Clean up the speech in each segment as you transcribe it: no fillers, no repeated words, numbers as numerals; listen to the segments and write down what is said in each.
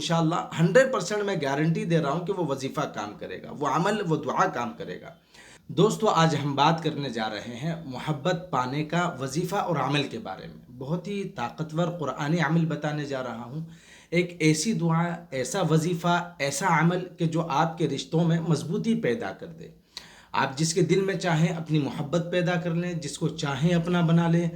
इंशाअल्लाह 100% मैं गारंटी दे रहा हूँ कि वो वजीफ़ा काम करेगा, वो अमल वो दुआ काम करेगा। दोस्तों, आज हम बात करने जा रहे हैं मोहब्बत पाने का वजीफ़ा और अमल के बारे में। बहुत ही ताकतवर कुरानी अमल बताने जा रहा हूँ। एक ऐसी दुआ, ऐसा वजीफ़ा, ऐसा अमल कि जो आपके रिश्तों में मजबूती पैदा कर दे। आप जिसके दिल में चाहें अपनी मोहब्बत पैदा कर लें, जिसको चाहें अपना बना लें।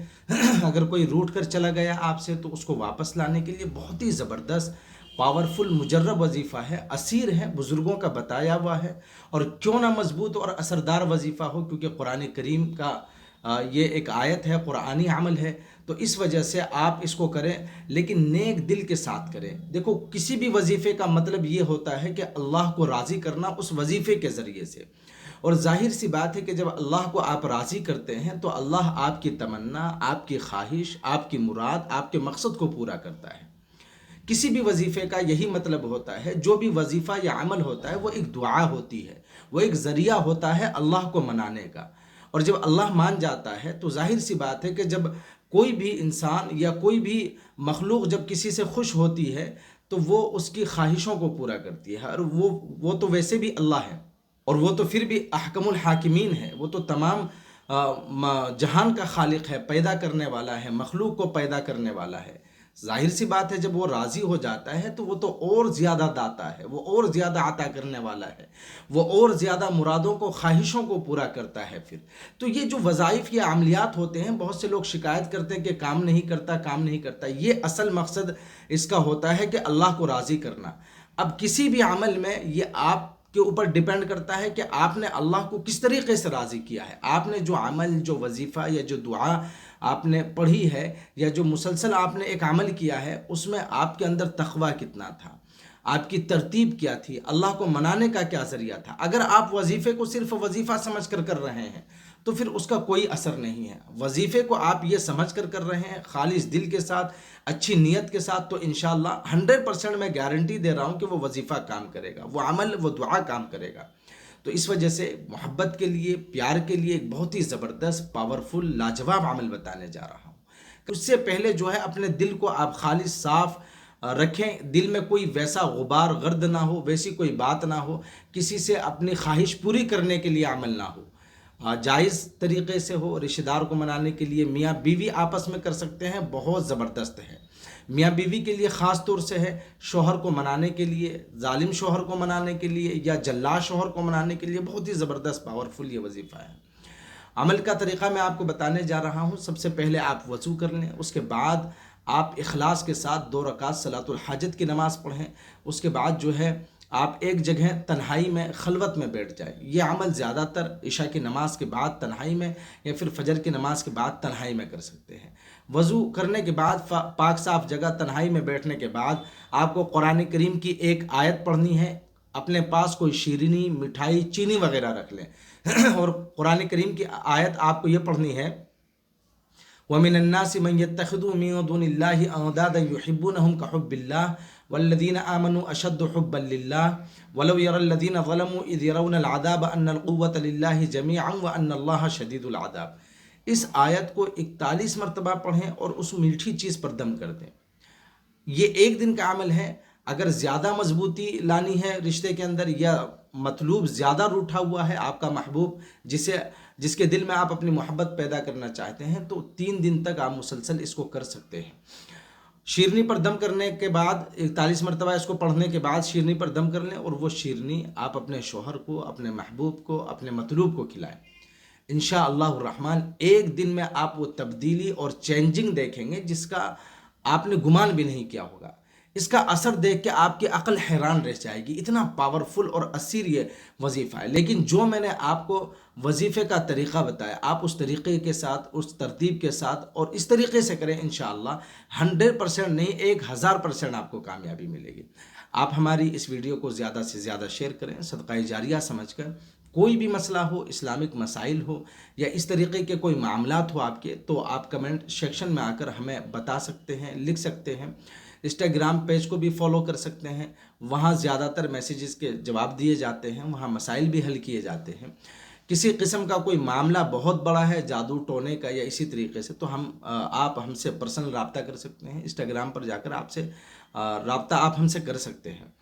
अगर कोई रूठ कर चला गया आपसे तो उसको वापस लाने के लिए बहुत ही ज़बरदस्त पावरफुल मुजर्रब वजीफ़ा है, असीर है, बुज़ुर्गों का बताया हुआ है। और क्यों ना मजबूत और असरदार वजीफ़ा हो, क्योंकि कुरान करीम का ये एक आयत है, कुरानी अमल है। तो इस वजह से आप इसको करें, लेकिन नेक दिल के साथ करें। देखो, किसी भी वजीफ़े का मतलब ये होता है कि अल्लाह को राज़ी करना उस वजीफ़े के ज़रिए से। और जाहिर सी बात है कि जब अल्लाह को आप राज़ी करते हैं तो अल्लाह आपकी तमन्ना, आपकी ख्वाहिश, आपकी मुराद, आपके मकसद को पूरा करता है। किसी भी वजीफ़े का यही मतलब होता है। जो भी वजीफ़ा या अमल होता है वो एक दुआ होती है, वो एक ज़रिया होता है अल्लाह को मनाने का। और जब अल्लाह मान जाता है तो जाहिर सी बात है कि जब कोई भी इंसान या कोई भी मखलूक जब किसी से खुश होती है तो वो उसकी ख्वाहिशों को पूरा करती है। और वो तो वैसे भी अल्लाह है, और वो तो फिर भी अहकमुल हाकिमीन है। वो तो तमाम जहान का खालिक है, पैदा करने वाला है, मखलूक को पैदा करने वाला है। जाहिर सी बात है, जब वो राज़ी हो जाता है तो वो तो और ज़्यादा दाता है, वो और ज़्यादा अता करने वाला है, वो और ज़्यादा मुरादों को, ख्वाहिशों को पूरा करता है फिर। तो ये जो वज़ाइफ या अमलियात होते हैं, बहुत से लोग शिकायत करते हैं कि काम नहीं करता, काम नहीं करता। ये असल मकसद इसका होता है कि अल्लाह को राज़ी करना। अब किसी भी अमल में ये आप के ऊपर डिपेंड करता है कि आपने अल्लाह को किस तरीके से राज़ी किया है। आपने जो अमल, जो वजीफ़ा या जो दुआ आपने पढ़ी है, या जो मुसलसल आपने एक अमल किया है, उसमें आपके अंदर तक़वा कितना था, आपकी तरतीब क्या थी, अल्लाह को मनाने का क्या ज़रिया था। अगर आप वजीफ़े को सिर्फ वजीफ़ा समझ कर रहे हैं तो फिर उसका कोई असर नहीं है। वजीफ़े को आप ये समझ कर रहे हैं खालिस दिल के साथ, अच्छी नीयत के साथ, तो इंशाअल्लाह 100% मैं गारंटी दे रहा हूँ कि वो वजीफ़ा काम करेगा, वो अमल वो दुआ काम करेगा। तो इस वजह से मोहब्बत के लिए, प्यार के लिए एक बहुत ही ज़बरदस्त, पावरफुल, लाजवाब अमल बताने जा रहा हूँ। उससे पहले जो है, अपने दिल को आप खालिस साफ़ रखें। दिल में कोई वैसा गुबार गर्द ना हो, वैसी कोई बात ना हो, किसी से अपनी ख्वाहिश पूरी करने के लिए अमल ना हो। जायज़ तरीक़े से हो, रिश्तेदार को मनाने के लिए मियाँ बीवी आपस में कर सकते हैं, बहुत ज़बरदस्त है। मियाँ बीवी के लिए ख़ास तौर से है, शोहर को मनाने के लिए, जालिम शोहर को मनाने के लिए या जल्लाद शोहर को मनाने के लिए बहुत ही ज़बरदस्त पावरफुल ये वजीफ़ा है। अमल का तरीक़ा मैं आपको बताने जा रहा हूँ। सबसे पहले आप वज़ू कर लें, उसके बाद आप इखलास के साथ 2 रकात सलातुल हाजत की नमाज़ पढ़ें। उसके बाद जो है आप एक जगह तन्हाई में, खलवत में बैठ जाए। ये अमल ज़्यादातर इशा की नमाज़ के बाद तन्हाई में, या फिर फजर की नमाज़ के बाद तन्हाई में कर सकते हैं। वज़ू करने के बाद पाक साफ़ जगह तन्हाई में बैठने के बाद आपको कुरान करीम की एक आयत पढ़नी है। अपने पास कोई शीरनी, मिठाई, चीनी वगैरह रख लें और कुरान करीम की आयत आपको ये पढ़नी है, वमिनन्नासि मन यत्तखिदु मिन दुनिल्लाहि अंदादन युहिब्बुनहुम कहुब्बिल्लाह वल्लज़ीना आमनु अशद्दु हुब्बन लिल्लाह वलौ यरल्लज़ीना ज़लमू इज़ यरौनल अज़ाब अन्नल क़ुव्वत लिल्लाहि जमीअन व अन्नल्लाह शदीदुल अज़ाब। इस आयत को 41 मरतबा पढ़ें और उस मीठी चीज़ पर दम कर दें। ये एक दिन का अमल है। अगर ज़्यादा मजबूती लानी है रिश्ते के अंदर, या मतलूब ज़्यादा रूठा हुआ है आपका महबूब, जिसके दिल में आप अपनी मोहब्बत पैदा करना चाहते हैं, तो 3 दिन तक आप मुसलसल इसको कर सकते हैं। शीरनी पर दम करने के बाद 41 मरतबा इसको पढ़ने के बाद शीरनी पर दम कर लें, और वो शीरनी आप अपने शोहर को, अपने महबूब को, अपने मतलूब को खिलाएं। इंशाअल्लाह रहमान एक दिन में आप वो तब्दीली और चेंजिंग देखेंगे जिसका आपने गुमान भी नहीं किया होगा। इसका असर देख के आपकी अक्ल हैरान रह जाएगी। इतना पावरफुल और असीर ये वजीफ़ा है। लेकिन जो मैंने आपको वजीफ़े का तरीक़ा बताया, आप उस तरीक़े के साथ, उस तरतीब के साथ और इस तरीक़े से करें, इंशाअल्लाह 100% नहीं 1000% आपको कामयाबी मिलेगी। आप हमारी इस वीडियो को ज़्यादा से ज़्यादा शेयर करें, सदक़ा जारिया समझकर। कोई भी मसला हो, इस्लामिक मसाइल हो या इस तरीक़े के कोई मामलात हो आपके, तो आप कमेंट सेक्शन में आकर हमें बता सकते हैं, लिख सकते हैं। इंस्टाग्राम पेज को भी फॉलो कर सकते हैं, वहाँ ज़्यादातर मैसेजेस के जवाब दिए जाते हैं, वहाँ मसाइल भी हल किए जाते हैं। किसी किस्म का कोई मामला बहुत बड़ा है, जादू टोने का या इसी तरीके से, तो आप हमसे पर्सनल रब्ता कर सकते हैं। इंस्टाग्राम पर जाकर आपसे रब्ता आप हमसे कर सकते हैं।